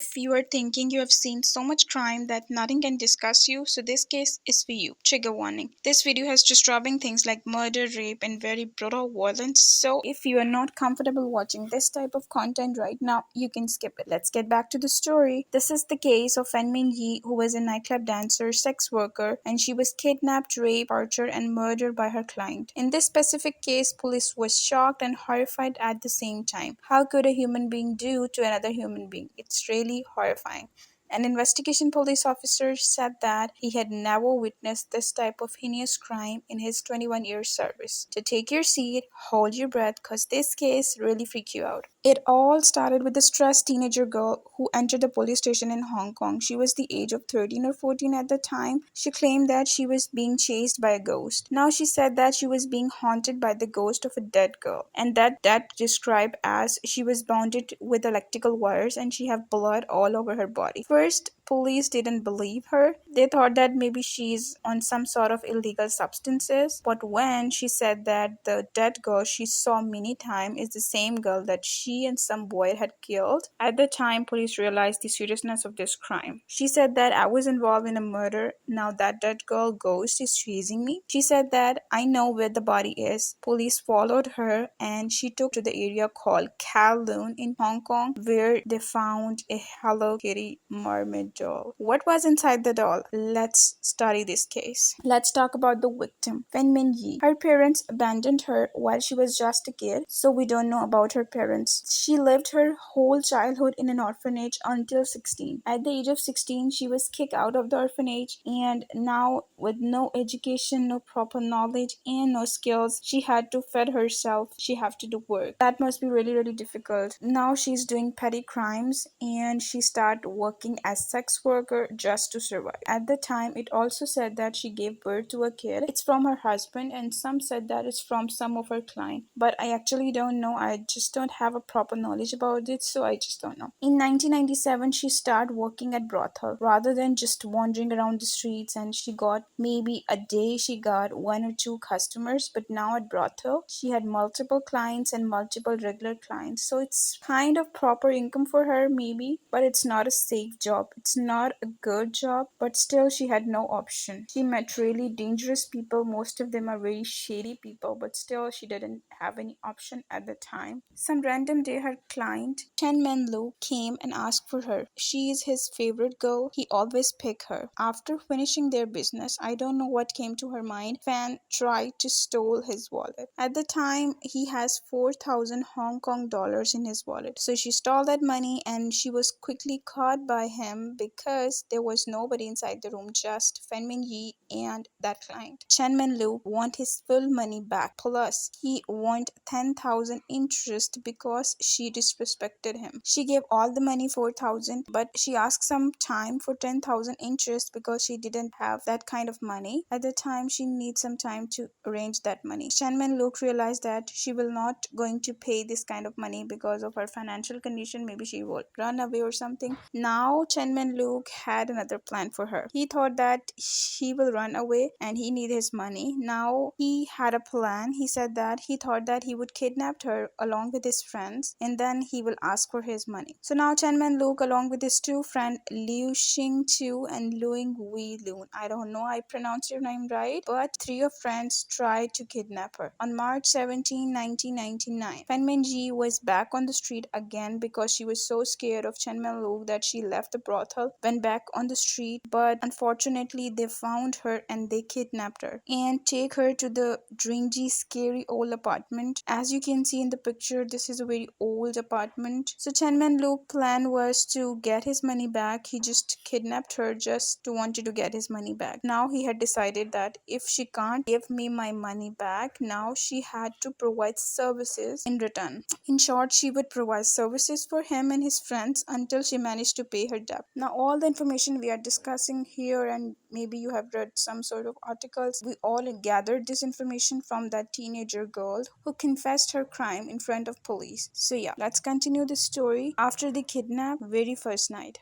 If you are thinking you have seen so much crime that nothing can disgust you, so this case is for you. Trigger warning. This video has disturbing things like murder, rape, and very brutal violence. So if you are not comfortable watching this type of content right now, you can skip it. Let's get back to the story. This is the case of Fenmin Yi, who was a nightclub dancer, sex worker, and she was kidnapped, raped, tortured, and murdered by her client. In this specific case, police was shocked and horrified at the same time. How could a human being do to another human being? It's really horrifying. An investigation police officer said that he had never witnessed this type of heinous crime in his 21-year service. To take your seat, hold your breath, because this case really freak you out. It all started with a stressed teenager girl who entered the police station in Hong Kong. She was the age of 13 or 14 at the time. She claimed that she was being chased by a ghost. Now she said that she was being haunted by the ghost of a dead girl, and that described as she was bounded with electrical wires and she had blood all over her body. First, police didn't believe her. They thought that maybe she's on some sort of illegal substances. But when she said that the dead girl she saw many times is the same girl that she and some boy had killed, at the time police realized the seriousness of this crime. She said that I was involved in a murder. Now that dead girl ghost is chasing me. She said that I know where the body is. Police followed her and she took to the area called Kowloon in Hong Kong, where they found a Hello Kitty mermaid doll. What was inside the doll? Let's study this case. Let's talk about the victim, Fen Min Yi. Her parents abandoned her while she was just a kid, so we don't know about her parents. She lived her whole childhood in an orphanage until 16. At the age of 16, she was kicked out of the orphanage, and now with no education, no proper knowledge, and no skills, she had to feed herself. She had to do work. That must be really, really difficult. Now she's doing petty crimes and she started working as sex worker just to survive. At the time, it also said that she gave birth to a kid. It's from her husband, and some said that it's from some of her clients. But I actually don't know. I just don't have a proper knowledge about it, so I just don't know. In 1997, she started working at brothel rather than just wandering around the streets, and she got maybe a day she got one or two customers, but now at brothel she had multiple clients and multiple regular clients, so it's kind of proper income for her maybe, but it's not a safe job. It's not a good job, but still she had no option. She met really dangerous people. Most of them are very shady people, but still she didn't have any option at the time. Some random day her client Chen Men Lu came and asked for her. She is his favorite girl. He always pick her. After finishing their business, I don't know what came to her mind. Fan tried to steal his wallet. At the time, he has 4,000 Hong Kong dollars in his wallet. So she stole that money and she was quickly caught by him because there was nobody inside the room, just Fen Min Yi and that client. Chen Men Lu want his full money back. Plus, he want 10,000 interest because she disrespected him. She gave all the money 4,000, but she asked some time for 10,000 interest because she didn't have that kind of money. At the time, she needs some time to arrange that money. Chen Men Lu realized that she will not going to pay this kind of money because of her financial condition. Maybe she will run away or something. Now Chen Men Lu had another plan for her. He thought that she will run away and he need his money. Now he had a plan. He said that he thought that he would kidnap her along with his friends and then he will ask for his money. So now Chen Men Lu along with his two friends Liu Xing Tu and Luing Wei Lun, I don't know I pronounced your name right, but three of friends tried to kidnap her. On March 17, 1999, Fan Minji was back on the street again because she was so scared of Chen Men Lu that she left the brothel, went back on the street, but unfortunately they found her and they kidnapped her and take her to the dingy, scary old apartment. As you can see in the picture, this is a very old apartment. So Chen Men Lu's plan was to get his money back. He just kidnapped her just to wanted to get his money back. Now he had decided that if she can't give me my money back, now she had to provide services in return. In short, she would provide services for him and his friends until she managed to pay her debt. Now all the information we are discussing here, and maybe you have read some sort of articles, we all gathered this information from that teenager girl who confessed her crime in front of police. So yeah, let's continue the story. After the kidnap, very first night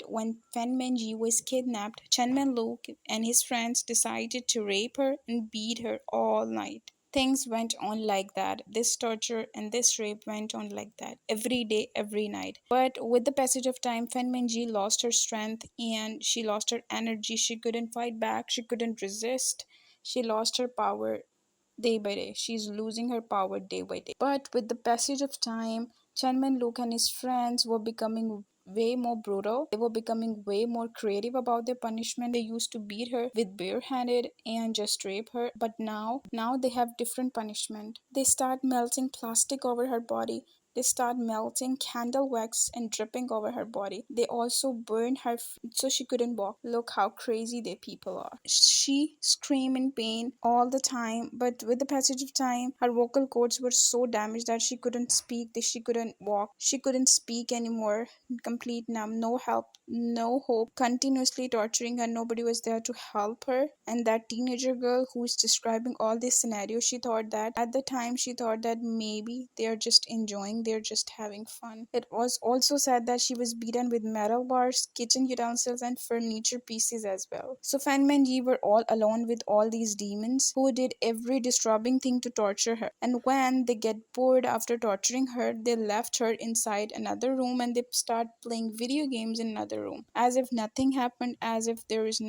when Fen Menji was kidnapped, Chen Men Lu and his friends decided to rape her and beat her all night. things went on like that. This torture and this rape went on like that every day, every night. But with the passage of time, Fen Minji lost her strength and she lost her energy. She couldn't fight back, she couldn't resist. She lost her power day by day. She's losing her power day by day. But with the passage of time, Chanman Luke and his friends were becoming way more brutal. They were becoming way more creative about their punishment. They used to beat her with barehanded and just rape her. But now they have different punishment. They start melting plastic over her body. They start melting candle wax and dripping over her body. They also burned her so she couldn't walk. Look how crazy they people are. She screamed in pain all the time, but with the passage of time, her vocal cords were so damaged that she couldn't speak, that she couldn't walk, she couldn't speak anymore. Complete numb, no help, no hope, continuously torturing her. Nobody was there to help her. And that teenager girl who is describing all this scenario, she thought that at the time, she thought that maybe they're just enjoying, they're just having fun. It was also said that she was beaten with metal bars, kitchen utensils, and furniture pieces as well. So Fan and Yi were all alone with all these demons who did every disturbing thing to torture her. And when they get bored after torturing her, they left her inside another room and they start playing video games in another room. As if nothing happened, as if there is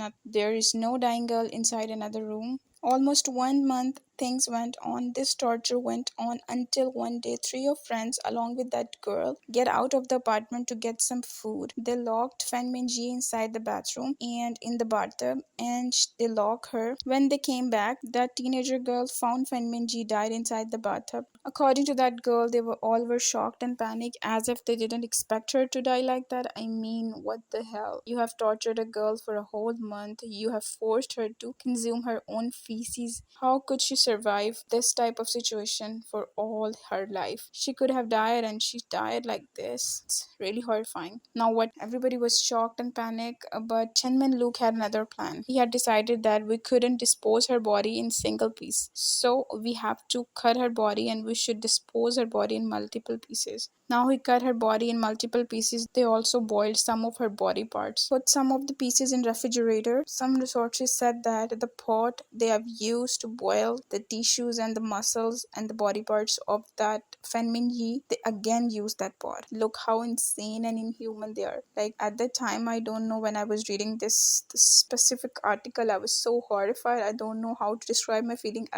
no dying girl inside another room. Almost 1 month things went on. This torture went on until one day three of friends along with that girl get out of the apartment to get some food. They locked Fan Minji inside the bathroom and in the bathtub and they lock her. When they came back, that teenager girl found Fan Minji died inside the bathtub. According to that girl, they were all were shocked and panicked as if they didn't expect her to die like that. I mean, what the hell? You have tortured a girl for a whole month. You have forced her to consume her own feces. How could she survive this type of situation for all her life? She could have died and she died like this. It's really horrifying. Now what? Everybody was shocked and panicked, but Chenmin Luke had another plan. He had decided that we couldn't dispose her body in single piece. So we have to cut her body and we should dispose her body in multiple pieces. Now he cut her body in multiple pieces. They also boiled some of her body parts. Put some of the pieces in refrigerator. Some resources said that the pot they have used to boil the tissues and the muscles and the body parts of that Fenmin Yi, they again used that pot. Look how insane and inhuman they are. Like at the time, I don't know, when I was reading this specific article, I was so horrified. I don't know how to describe my feeling.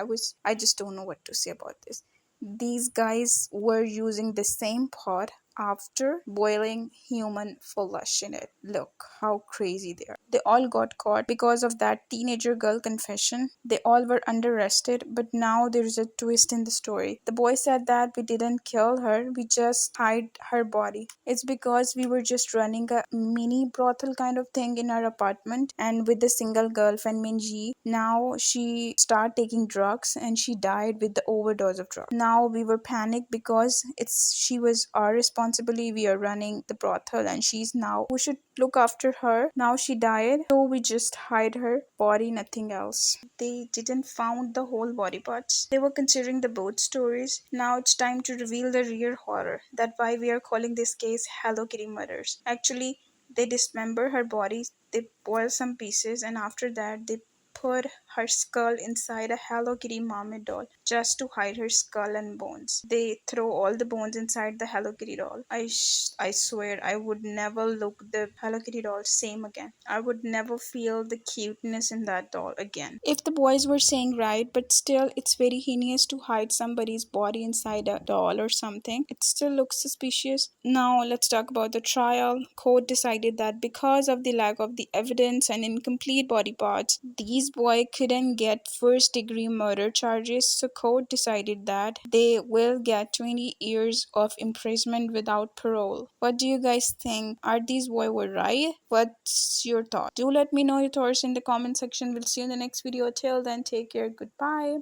I just don't know what to say about this. These guys were using the same pot after boiling human flesh in it. Look how crazy they are. They all got caught because of that teenager girl confession. They all were under arrested, but now there's a twist in the story. The boy said that we didn't kill her, we just hid her body. It's because we were just running a mini brothel kind of thing in our apartment, and with the single girl, Fan Minji, now she started taking drugs and she died with the overdose of drugs. Now we were panicked because she was our responsibility. We are running the brothel and she's now, we should look after her. Now she died, so we just hide her body, nothing else. They didn't found the whole body parts. They were considering the both stories. Now it's time to reveal the real horror. That why we are calling this case Hello Kitty murders. Actually, they dismember her body, they boil some pieces, and after that they put her skull inside a Hello Kitty mermaid doll just to hide her skull and bones. They throw all the bones inside the Hello Kitty doll. I swear I would never look the Hello Kitty doll same again. I would never feel the cuteness in that doll again. If the boys were saying right, but still it's very heinous to hide somebody's body inside a doll or something. It still looks suspicious. Now let's talk about the trial. Court decided that because of the lack of the evidence and incomplete body parts, these boys couldn't get first degree murder charges, so court decided that they will get 20 years of imprisonment without parole. What do you guys think? Are these boys were right? What's your thought? Do let me know your thoughts in the comment section. We'll see you in the next video. Till then, take care. Goodbye.